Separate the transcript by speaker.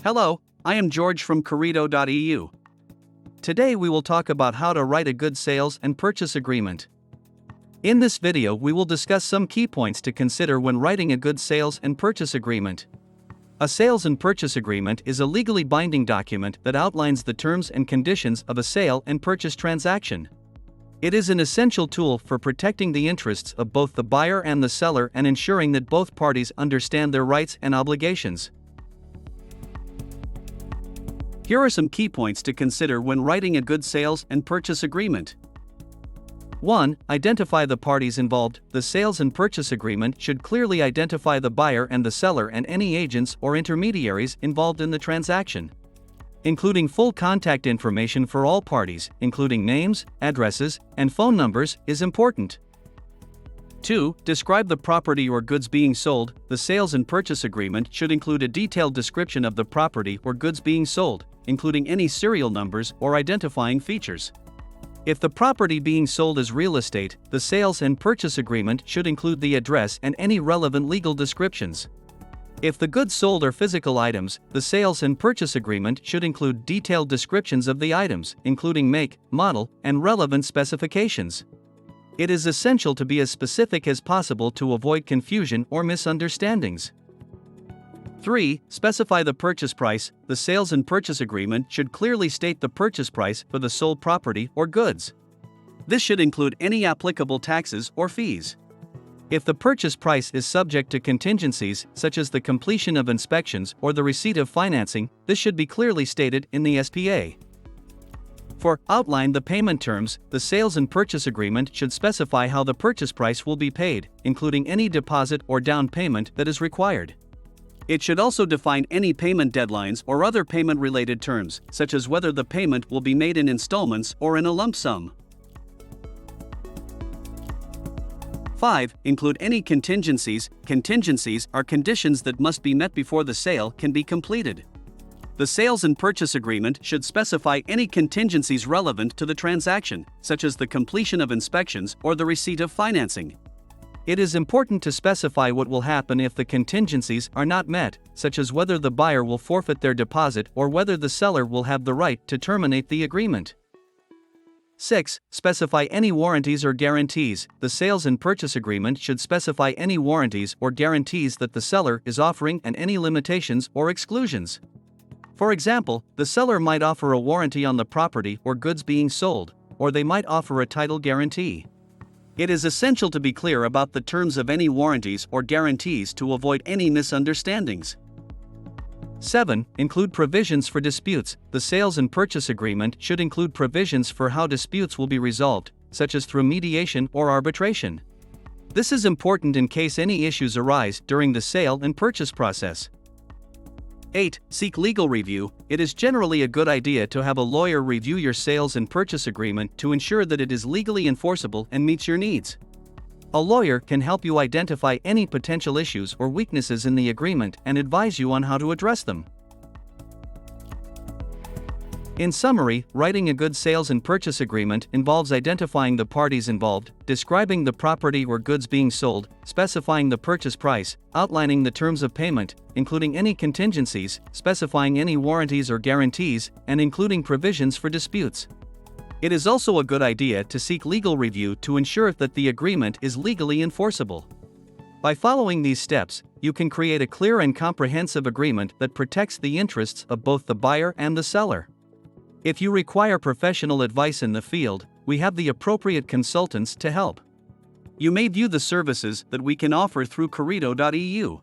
Speaker 1: Hello, I am George from COREDO.eu. Today we will talk about how to write a good sales and purchase agreement. In this video we will discuss some key points to consider when writing a good sales and purchase agreement. A sales and purchase agreement is a legally binding document that outlines the terms and conditions of a sale and purchase transaction. It is an essential tool for protecting the interests of both the buyer and the seller and ensuring that both parties understand their rights and obligations. Here are some key points to consider when writing a good sales and purchase agreement. 1. Identify the parties involved. The sales and purchase agreement should clearly identify the buyer and the seller and any agents or intermediaries involved in the transaction. Including full contact information for all parties, including names, addresses, and phone numbers, is important. 2. Describe the property or goods being sold. The sales and purchase agreement should include a detailed description of the property or goods being sold, including any serial numbers or identifying features. If the property being sold is real estate, the sales and purchase agreement should include the address and any relevant legal descriptions. If the goods sold are physical items, the sales and purchase agreement should include detailed descriptions of the items, including make, model, and relevant specifications. It is essential to be as specific as possible to avoid confusion or misunderstandings. 3. Specify the purchase price. The sales and purchase agreement should clearly state the purchase price for the sold property or goods. This should include any applicable taxes or fees. If the purchase price is subject to contingencies, such as the completion of inspections or the receipt of financing, this should be clearly stated in the SPA. 4. Outline the payment terms. The sales and purchase agreement should specify how the purchase price will be paid, including any deposit or down payment that is required. It should also define any payment deadlines or other payment-related terms, such as whether the payment will be made in installments or in a lump sum. 5. Include any contingencies. Contingencies are conditions that must be met before the sale can be completed. The sales and purchase agreement should specify any contingencies relevant to the transaction, such as the completion of inspections or the receipt of financing. It is important to specify what will happen if the contingencies are not met, such as whether the buyer will forfeit their deposit or whether the seller will have the right to terminate the agreement. 6. Specify any warranties or guarantees. The sales and purchase agreement should specify any warranties or guarantees that the seller is offering and any limitations or exclusions. For example, the seller might offer a warranty on the property or goods being sold, or they might offer a title guarantee. It is essential to be clear about the terms of any warranties or guarantees to avoid any misunderstandings. 7. Include provisions for disputes. The sales and purchase agreement should include provisions for how disputes will be resolved, such as through mediation or arbitration. This is important in case any issues arise during the sale and purchase process. 8. Seek legal review. It is generally a good idea to have a lawyer review your sales and purchase agreement to ensure that it is legally enforceable and meets your needs. A lawyer can help you identify any potential issues or weaknesses in the agreement and advise you on how to address them. In summary, writing a good sales and purchase agreement involves identifying the parties involved, describing the property or goods being sold, specifying the purchase price, outlining the terms of payment, including any contingencies, specifying any warranties or guarantees, and including provisions for disputes. It is also a good idea to seek legal review to ensure that the agreement is legally enforceable. By following these steps, you can create a clear and comprehensive agreement that protects the interests of both the buyer and the seller. If you require professional advice in the field, we have the appropriate consultants to help. You may view the services that we can offer through COREDO.eu.